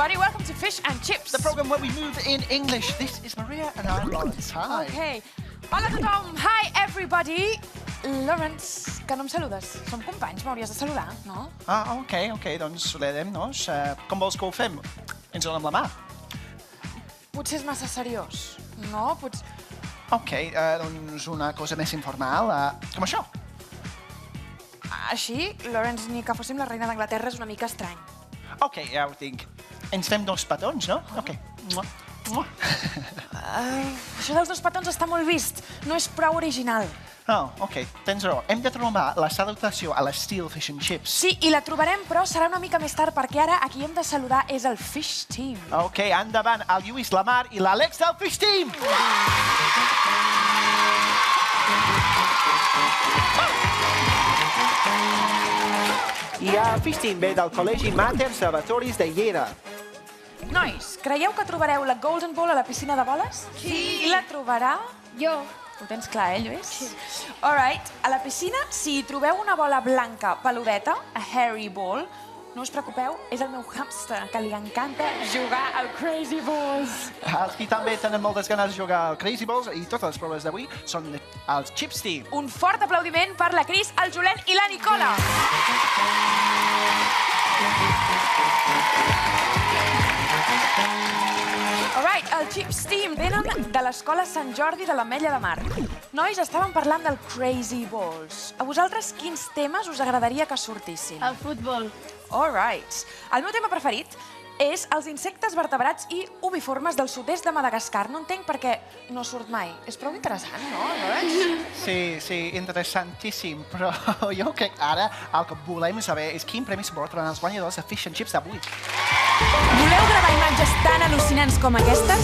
everybody. Welcome to Fish and Chips. The program where we move in English. This is Maria and I'm Lawrence. Hi. Okay. Hola a tothom. Hi, everybody. Lawrence, que no em saludes. Som companys, m'hauries de saludar, no? Ok, doncs saludem-nos. Com vols que ho fem? Ens donem la mà. Potser és massa seriós, no? Ok, doncs una cosa més informal, com això. Així, Lawrence, ni que fóssim la reina d'Anglaterra és una mica estrany. Ok, ja ho tinc. Ens fem dos petons, no? Ok. Això dels dos petons està molt vist. No és prou original. Ok, tens raó. Hem de trobar la salutació a l'estil Fish and Chips. Sí, i la trobarem, però serà una mica més tard, perquè ara a qui hem de saludar és el Fish Team. Ok, endavant, el Lluís, la Mar i l'Àlex del Fish Team! I el Fish Team ve del Col·legi Mater Salvatoris de Lleida. Nois, creieu que trobareu la Golden Ball a la piscina de boles? Sí. I la trobarà? Jo. Ho tens clar, Lluís? Sí. All right. A la piscina, si hi trobeu una bola blanca peludeta, a hairy ball, no us preocupeu, és el meu hamster, que li encanta jugar al Crazy Balls. Els qui també tenen moltes ganes de jugar al Crazy Balls i totes les proves d'avui són els Chips Team. Un fort aplaudiment per la Cris, el Julen i la Nicola. Alright, el Chips Team venen de l'Escola Sant Jordi de l'Ametlla de Mar. Nois, estàvem parlant del Crazy Balls. A vosaltres quins temes us agradaria que sortissin? El futbol. Alright. El meu tema preferit és els insectes vertebrats i oviformes del sud-est de Madagascar. No entenc per què no surt mai. És prou interessant, no? Sí, interessantíssim, però jo crec ara el que volem saber és quin premi s'emportaran els guanyadors de Fish and Chips d'avui. Voleu gravar imatges tan al·lucinants com aquestes?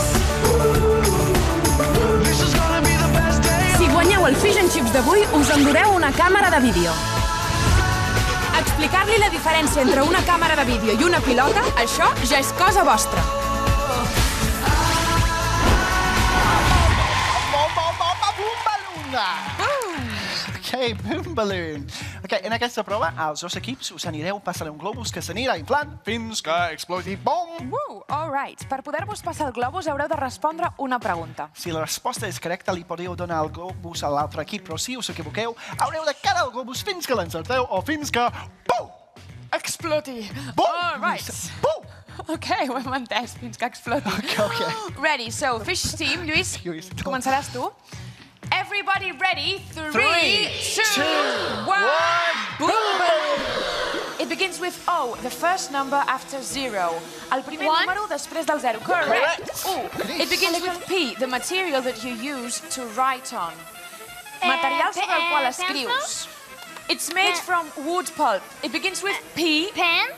Si guanyeu el Fish and Chips d'avui, us endureu una càmera de vídeo. Explicar-li la diferència entre una càmera de vídeo i una pilota, això ja és cosa vostra. Boom balloon. En aquesta prova, els dos equips us anireu passant un globus que s'anirà inflant fins que exploti. Bom! Alright. Per poder-vos passar el globus haureu de respondre una pregunta. Si la resposta és correcta, li podeu donar el globus a l'altre equip, però si us equivoqueu, haureu de cara el globus fins que l'encerteu o fins que... Bum! Exploti. Bum! Alright. Bum! Ok, ho hem entès, fins que exploti. Ok. Ready, so Fish Team, Lluís, començaràs tu. Everybody ready? 3, 2, 1, boom! It begins with O, the first number after 0. El primer número després del 0. Correct. It begins with P, the material that you use to write on. Material sobre el qual escrius. It's made from wood pulp. It begins with P. Pen.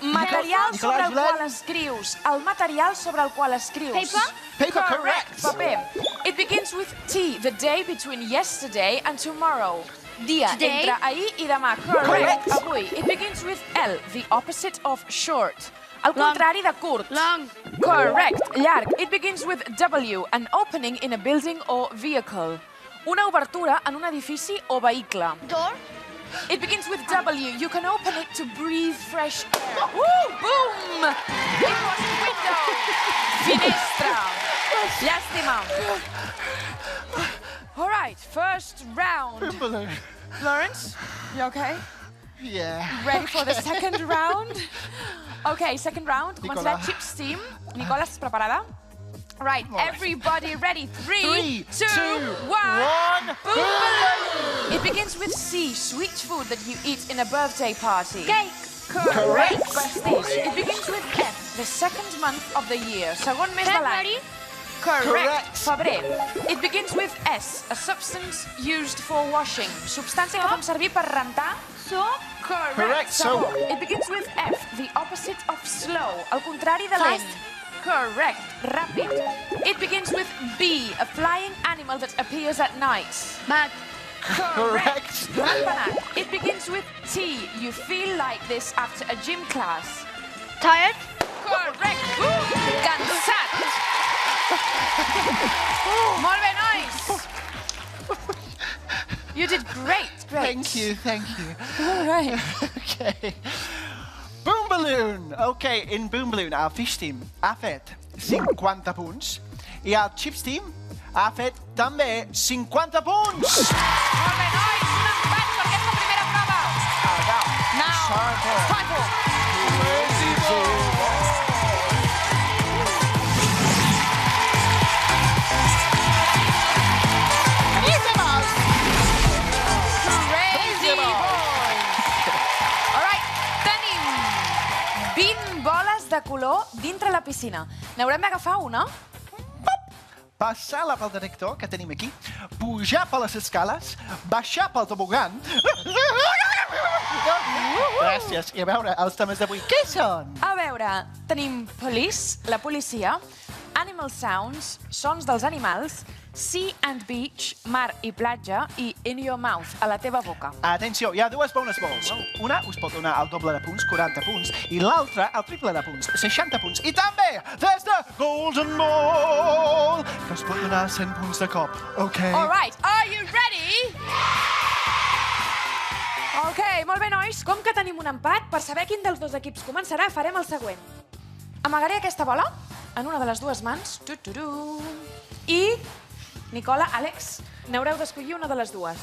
Material sobre el qual escrius. El material sobre el qual escrius. Paper, correct. Paper. It begins with T, the day between yesterday and tomorrow. Dia entre ahir i demà. Correct. Avui. It begins with L, the opposite of short. El contrari de curt. Long. Correct. Llarg. It begins with W, an opening in a building or vehicle. Una obertura en un edifici o vehicle. Door. It begins with W. You can open it to breathe fresh air. Boom! It was window. Finestra. Llàstima. All right, first round. Lawrence, you okay? Yeah. Ready for the second round? Okay, second round. Nicola. Començarà Chips Team. Nicola, estàs preparada? Right, everybody ready? 3, 2, 1. Boom! It begins with C, sweet food that you eat in a birthday party. Cake. Correct. Prestige. It begins with F, the second month of the year. Segon mes de l'any. Correct. Febrer. It begins with S, a substance used for washing. Substància que fem servir per rentar. Soap. Correct. Soap. It begins with F, the opposite of slow. El contrari de lent. Correct. Ràpid. It begins with B, a flying animal that appears at night. Bat. Correct. Ratpenat. It begins with T. You feel like this after a gym class. Tired. Correct. Cansat. Molt bé, nois. You did great. Thank you. All right. Okay. Boom Balloon. Ok, in Boom Balloon, el Fish Team ha fet 50 punts i el Chips Team ha fet també 50 punts. Molt bé, nois, un empat per aquesta primera prova. Now, it's time for Crazy Ball. Crazy Ball. All right, tenim 20 boles de color dintre la piscina. N'haurem d'agafar una. Passar-la pel detector que tenim aquí, pujar per les escales, baixar pel tobogan. Gràcies. I a veure, els temes d'avui, què són? A veure, tenim police, la policia, animal sounds, sons dels animals, sea and beach, mar i platja, i in your mouth, a la teva boca. Atenció, hi ha dues bonus balls. Una us pot donar el doble de punts, 40 punts, i l'altra el triple de punts, 60 punts. I també, des de Golden Ball, que us pot donar 100 punts de cop. Ok? All right, are you ready? Ok, molt bé, nois. Com que tenim un empat, per saber quin dels dos equips començarà, farem el següent. Amagaré aquesta bola en una de les dues mans. I, Nicola, Àlex, n'haureu d'escollir una de les dues.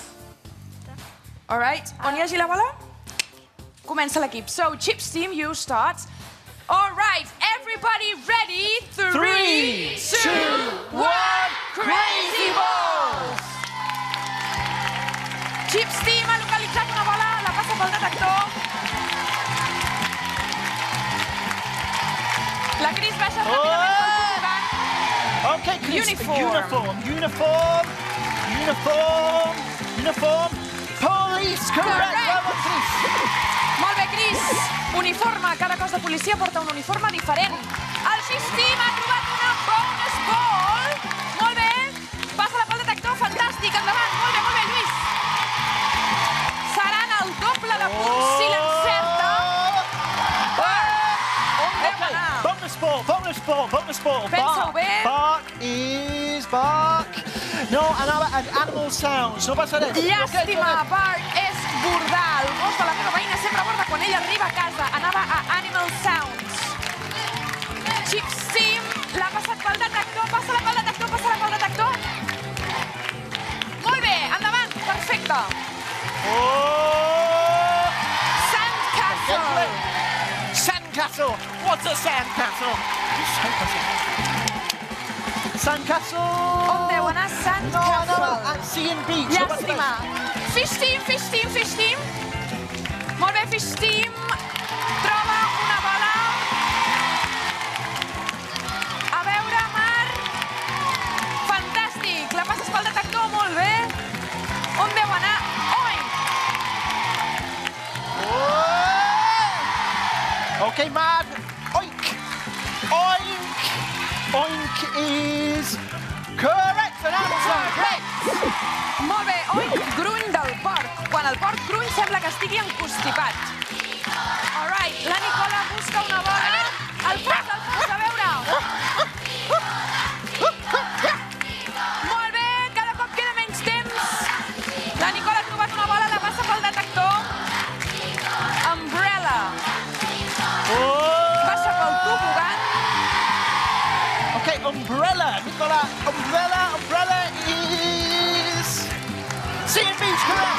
All right, on hi hagi la bola? Comença l'equip. So, Chips Team, you start. All right, everybody ready? 3, 2, 1, Crazy Balls! Chips Team ha localitzat una bola, la passa pel detector. La Cris baixa ràpidament pel tobogán. Ok, Chris. Uniform. Police, correct. Molt bé, Cris. Uniforme. Cada cos de policia porta un uniforme diferent. El Fish Team ha trobat una bonus ball. Molt bé. Passa-la pel detector. Fantàstic. Endavant. Molt bé, Lluís. Seran el doble de punts si l'encerta. On deu anar? Bonus ball. Pensa-ho bé. Bark. No, anava en animal sounds. No passa res. Llàstima, Bark és bordar. El gos de la meva veïna sempre borda quan ella arriba a casa. Anava a Animal Sounds. Chips Team l'ha passat pel detector. Passa-la pel detector. Molt bé, endavant. Perfecte. Sandcastle. What's a sandcastle? Sandcastle. On deu anar Sandcastle? No, sea and beach. Llàstima. Fish Team. Molt bé, Fish Team. Troba una bola. A veure, Mar. Fantàstic. La passes pel detector, molt bé. On deu anar? Oink. Ok, Mar. Oink. Oink is correct. Molt bé, oink, gruny del porc. Quan el porc gruny sembla que estigui encostipat. All right, la Nicola busca una bola. El fons, a veure. Molt bé, cada cop queda menys temps. La Nicola ha trobat una bola, la passa pel detector. Umbrella. Baixa pel tobogan. Ok, umbrella. Nicola, umbrella is... Sea and beach, correct.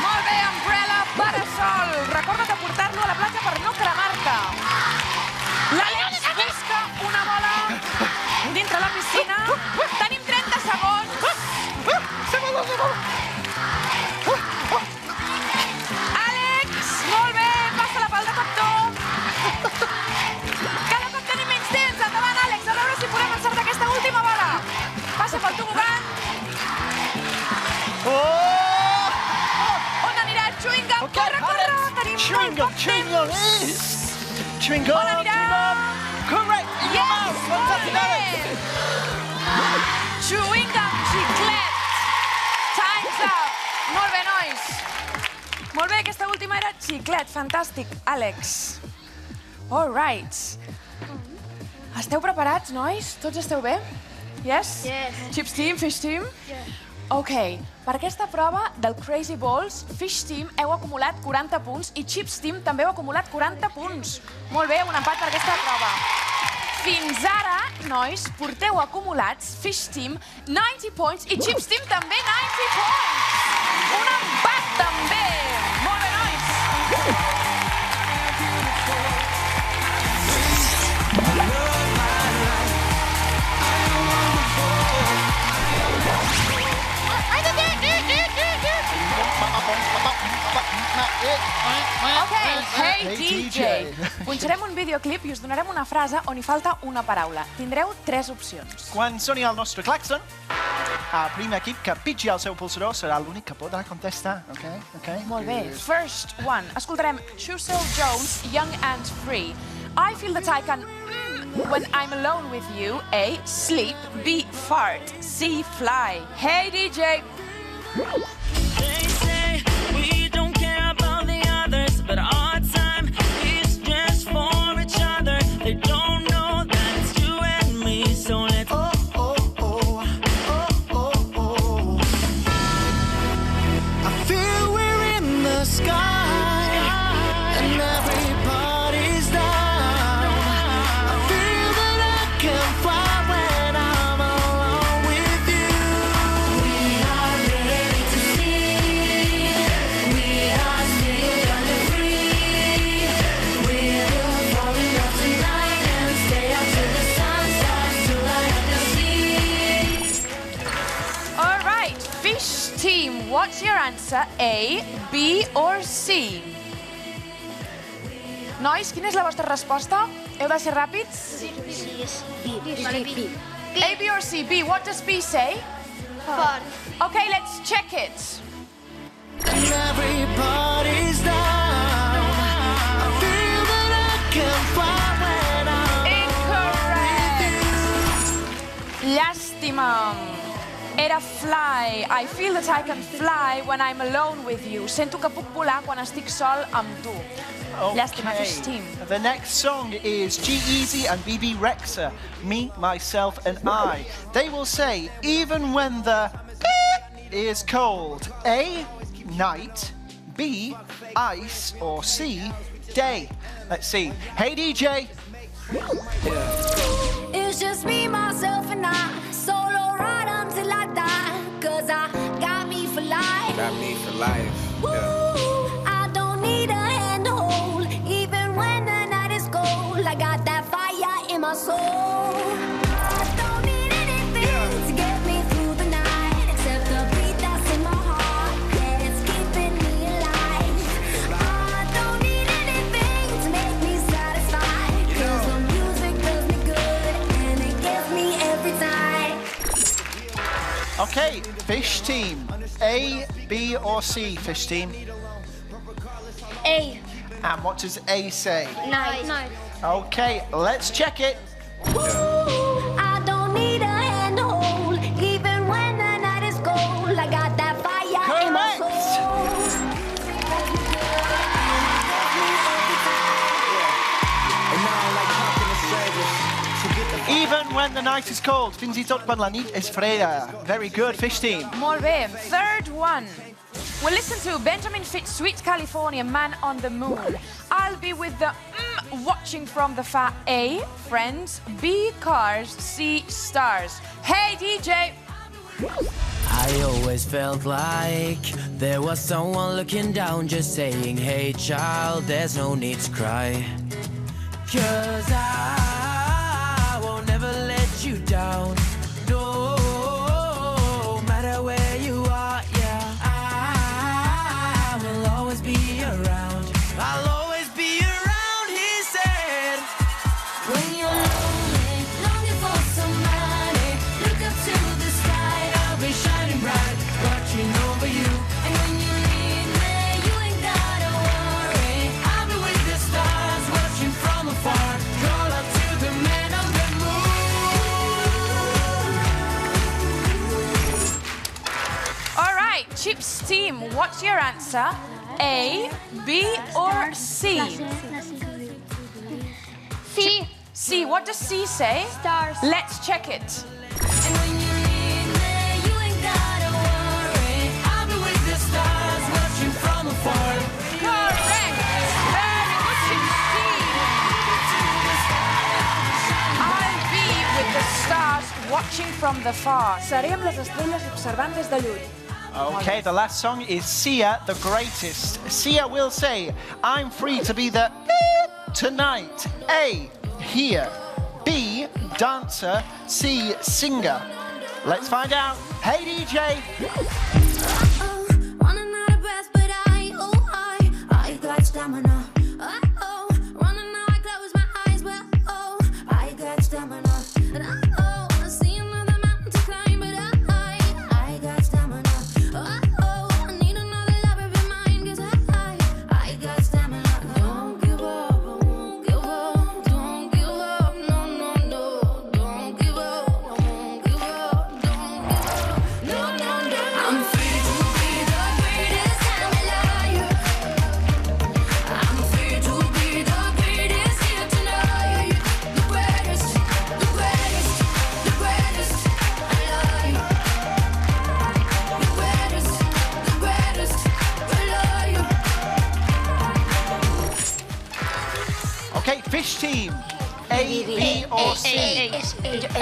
Molt bé, umbrella, parasol. Recorda't de portar-lo a la platja per no cremar-te. L'Àlex busca una bola dintre la piscina. Tenim 30 segons. Àlex, molt bé, passa-la pel detector. Cada cop tenim menys temps. Endavant, Àlex, a veure si podem encertar aquesta última bola. Passa pel tobogan. On anirà? Chewing gum, corre! Tenim molt poc temps. Chewing gum. On anirà? Correct. In your mouth. Fantastic, Alex. Chewing gum, xiclet. Time's up. Molt bé, nois. Molt bé, aquesta última era xiclet. Fantàstic, Àlex. All right. Esteu preparats, nois? Tots esteu bé? Yes? Yes. Chips Team, Fish Team? Yeah. Ok, per aquesta prova del Crazy Balls, Fish Team heu acumulat 40 punts i Chips Team també heu acumulat 40 punts. Molt bé, un empat per aquesta prova. Fins ara, nois, porteu acumulats Fish Team 90 points i Chips Team també 90 points. Un empat també. Molt bé, nois. Ok, hey DJ. Punxarem un videoclip i us donarem una frase on hi falta una paraula. Tindreu 3 opcions. Quan soni el nostre claxon, el primer equip que pitgi el seu pulsador serà l'únic que podrà contestar. Molt bé. First one. Escoltarem Chusel Jones, Young and Free. I feel that I can when I'm alone with you. A, sleep. B, fart. C, fly. Hey DJ. They say we don't care about the others, but our time is just for each other. They don't know that it's you and me, so let's I feel we're in the sky and everybody's down. I feel that I can fly when I'm alone with you. We are ready to see. We are still young and free. We're falling up tonight and stay up till the sun starts to light up the sea. All right, Fish Team, what's your answer? A, B or C? Nois, quina és la vostra resposta? Heu de ser ràpids? A, B or C? B, what does B say? Okay, let's check it. And everybody's down. I feel that I can fly when I'm Incorrect. Llàstima. Era fly. I feel that I can fly when I'm alone with you. Sento que puc volar quan estic sol amb tu. Llàstima, Fish Team. The next song is G-Eazy and BB Rexha, Me, Myself and I. They will say, even when the is cold. A, night. B, ice. Or C, day. Let's see. Hey DJ. It's just me, myself, and I. Solo ride until I die. Cause I got me for life. Got me for life. Ooh, I don't need a hand to hold. Even when the night is cold, I got that fire in my soul. I don't need anything to get me through the night, except the beat that's in my heart. Yeah, it's keeping me alive. I don't need anything to make me satisfied. Cause the music does me good and it gets me every time. Okay, Fish Team. A, B or C, Fish Team? A. And what does A say? Night. Okay, let's check it. I don't need a hand to hold, even when the night is cold. I got that fire in my Correct. soul. And now I'm like talking to strangers. So get the Even when the night is cold, fins I tot quan la nit és freda. Very good, Fish Team. Molt bé. Third one. We'll listen to Benjamin Fitt's Sweet California, Man on the Moon. I'll be with the watching from the far. A, friends. B, cars. C, stars. Hey, DJ. I always felt like there was someone looking down, just saying, hey child, there's no need to cry. Cause I won't never let you down. No matter where you are, yeah, I will always be around. I'll always be around, he said. When you're lonely, longing for somebody, look up to the sky. I'll be shining bright, watching over you. And when you need me, you ain't gotta worry. I'll be with the stars, watching from afar. Call out to the man on the moon. All right, Chips Team, what's your answer? A, B or C? C. C, what does C say? Stars. Let's check it. And when you need me, you ain't gotta worry. watching from the far. Serem les estrelles observant des de lluny. Okay, the last song is Sia the Greatest. Sia will say, I'm free to be the tonight. A, here. B, dancer. C, singer. Let's find out. Hey, DJ. Running out of breath, but I got stamina. Running out, I close my eyes, but I got stamina. And I see another mountain to climb, but I got stamina. I need another lover of mine, 'cause I got stamina. Don't give up, won't give up, don't give up, no, no, no, don't give up, won't give up, don't give up, no, no, no. I'm free to be the greatest, I'm a liar. I'm free to be the greatest here tonight. The greatest, the greatest, the greatest, a liar. The greatest, the greatest, a liar. Okay, Fish Team. A, B, or C? A,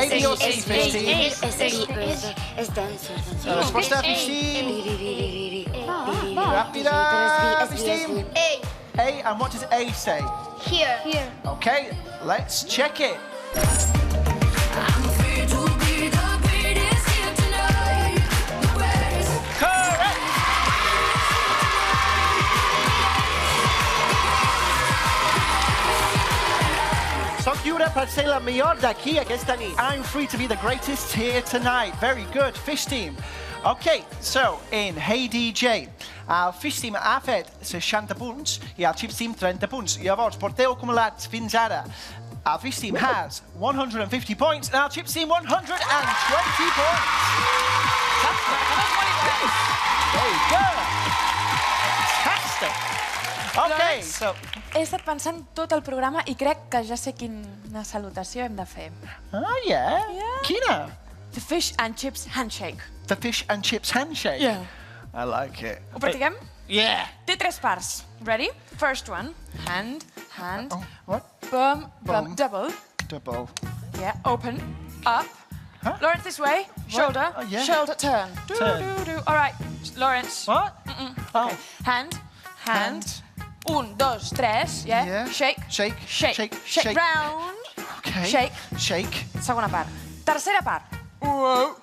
B, or C, Fish Team? La resposta, Fish Team. Wrap it up, Fish Team. A, and what does A say? Here. Okay, let's check it. I'm free to be the greatest here tonight. The greatest. Correct! Soc lliure per ser la millor d'aquí aquesta nit. I'm free to be the greatest here tonight. Very good, Fish Team. Okay, so in Hey DJ, el Fish Team ha fet 60 punts i el Chips Team 30 punts. Llavors, porteu acumulats fins ara. El Fish Team has 150 points and el Chips Team 120 points. Very good. Fantastic. Okay, so... He estat pensant tot el programa i crec que ja sé quina salutació hem de fer. Oh, yeah? Yeah. Quina? The Fish and Chips handshake. The Fish and Chips handshake? Yeah. I like it. Ho practiquem? Yeah. Té 3 parts. Ready? First one. Hand. Oh, what? Bum, Bum. double. Double. Yeah, open. Up. Huh? Lawrence this way. Shoulder. Oh, yeah. Shoulder, turn. Turn. All right, Lawrence. What? Oh. Okay. Hand. 1, 2, 3. Yeah. Yeah. Shake. Shake. Shake. Shake. Shake. Shake. Round. Okay. Shake. Shake. Segona part. Tercera part. Whoa.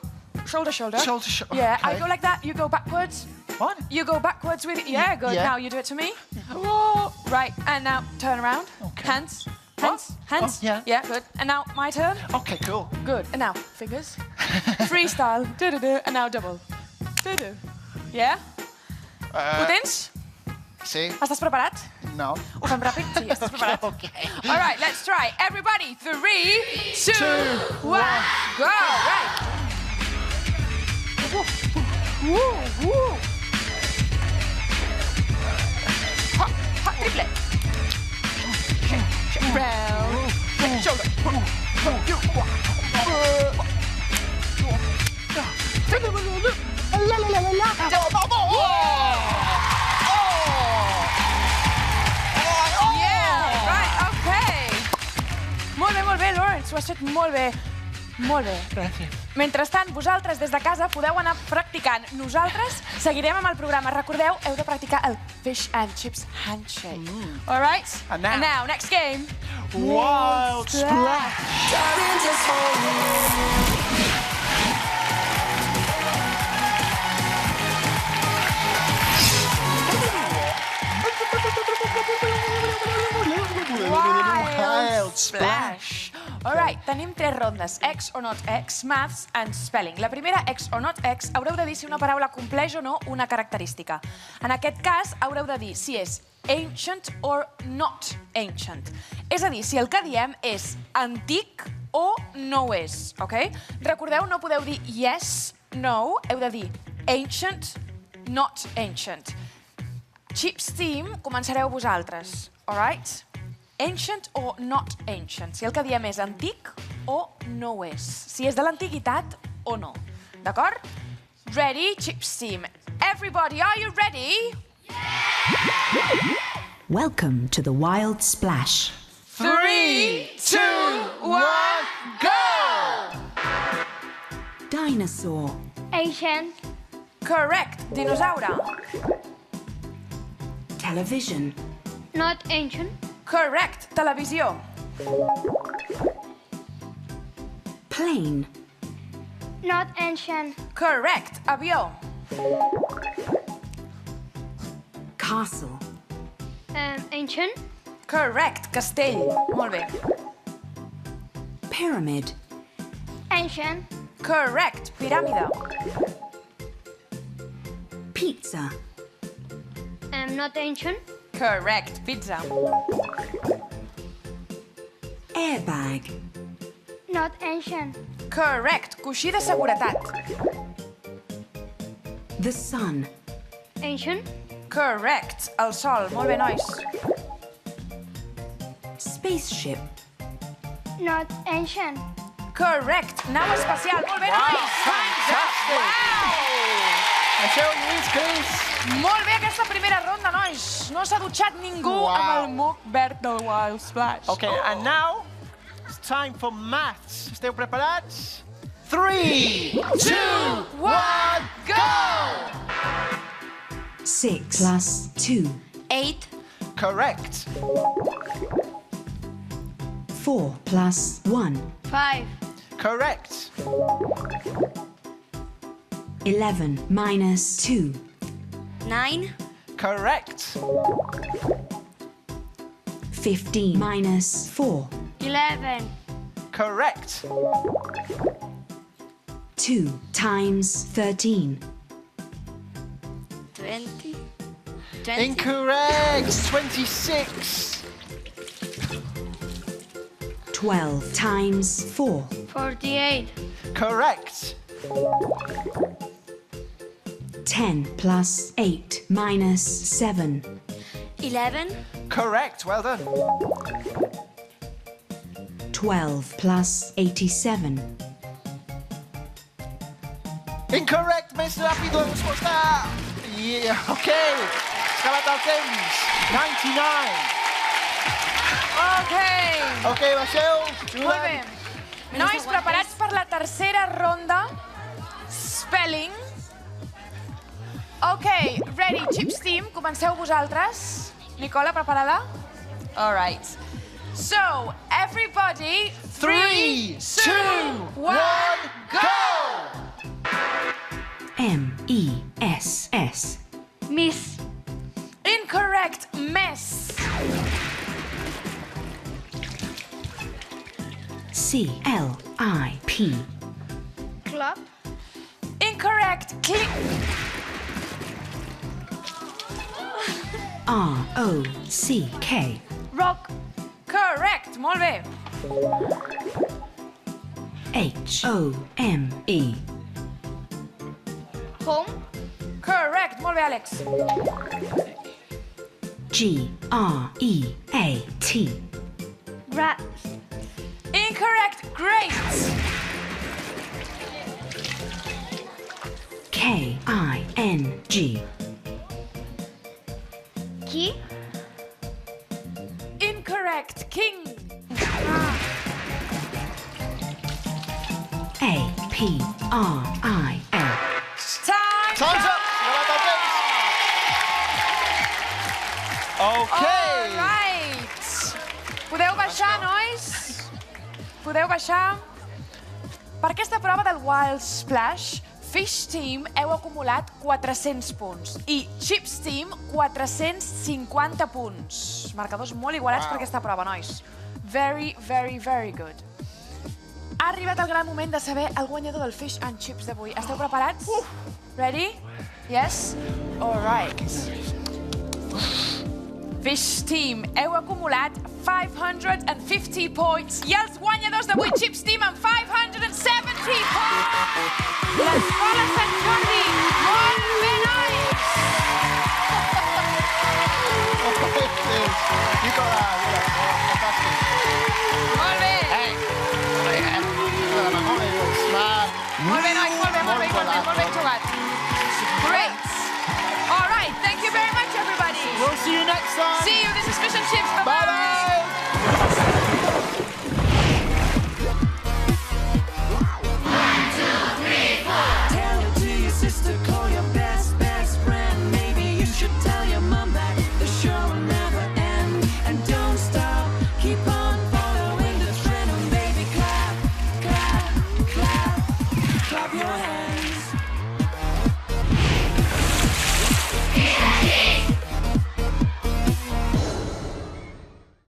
Shoulder, shoulder. Shoulder, shoulder. Yeah, Okay. I go like that. You go backwards. What? You go backwards with it. Yeah, good. Yeah. Now you do it to me. Whoa. Right, and now turn around. Okay. Hands. Hands. Hands. Oh, yeah. Yeah, good. And now my turn. Okay, cool. Good. And now fingers. Freestyle. Do-do-do. And now double. Do-do. Yeah? Ho tens? See? Estàs preparat? No. Ho fem ràpid? Sí, estàs preparat. Okay. All right, let's try. Everybody, 3, 2, 1, go. Right. Woo, woo. Hop, hop, triple. Shake, shake, round. Shake, shoulder. Yeah, right, okay. Molt bé, Lawrence, ho has fet molt bé. Molt bé. Gràcies. Mentrestant, vosaltres des de casa podeu anar practicant. Nosaltres seguirem amb el programa. Recordeu, heu de practicar el Fish and Chips handshake. All right? And now- next game. Wild splash. Darling, just hold me. Wild splash. All right, tenim 3 rondes. X or not X, maths and spelling. La primera, X or not X, haureu de dir si una paraula compleix o no una característica. En aquest cas, haureu de dir si és ancient or not ancient. És a dir, si el que diem és antic o no ho és, ok? Recordeu, no podeu dir yes, no, heu de dir ancient, not ancient. Chips Team, començareu vosaltres, all right? Ancient o not ancient. Si el que diem és antic o no ho és. Si és de l'antiguitat o no. D'acord? Ready, Chips Team. Everybody, are you ready? Welcome to the Wild Splash. 3, 2, 1, go! Dinosaur. Ancient. Correct. Dinosaure. Television. Not ancient. Correct. Televisió. Plane. Not ancient. Correct. Avió. Castle. Ancient. Correct. Castell. Molt bé. Pyramid. Ancient. Correct. Piràmide. Pizza. Not ancient. Correct. Pizza. Airbag. Not ancient. Correct. Coixí de seguretat. The sun. Ancient. Correct. El sol. Molt bé, nois. Spaceship. Not ancient. Correct. Nau espacial. Molt bé, nois. Deixeu, Lluís, Cris. Molt bé aquesta primera ronda, nois. No s'ha dutxat ningú amb el moc verd del Wild Splash. Okay, and now it's time for maths. Esteu preparats? 3, 2, 1, go! 6 plus 2. 8. Correct. 4 plus 1. 5. Correct. 11 minus 2. 9. Correct. 15 minus 4. 11. Correct. 2 times 13. 20. Incorrect. 26. 12 times 4. 48. Correct. 10 plus 8 minus 7. 11. Correct. Well done. 12 plus 87. Incorrect. Més ràpid la resposta. Yeah, okay. S'ha acabat el temps. 99. Ok. Ok, baixeu. Molt bé. Nois, preparats per la tercera ronda? Spelling. Ok, ready, Chips Team, comenceu vosaltres. Nicola, preparada? All right. So, everybody, 3, 2, 1, go! M-E-S-S. Miss. Incorrect, mess. C-L-I-P. Club. Incorrect, click. R-O-C-K. Rock. Correct, molt bé. H-O-M-E. Home. Correct, molt bé, Àlex. G-R-E-A-T. Grass. Incorrect, great. K-I-N-G. Key. Incorrect, king. A-P-R-I-L. Time's Time's up. up. S'ha acabat el temps. Okay. All right. Podeu baixar, nois? Podeu baixar? Per aquesta prova del Wild Splash, Fish Team heu acumulat 400 punts i Chips Team 450 punts. Marcadors molt igualats per aquesta prova, nois. Very, very, very good. Ha arribat el gran moment de saber el guanyador del Fish and Chips d'avui. Esteu preparats? Ready? Yes? All right. Fish Team, heu acumulat 550 points i els guanyadors d'avui, Chips Team, amb 570 points! L'Escola Sant Jordi, molt bé, nois!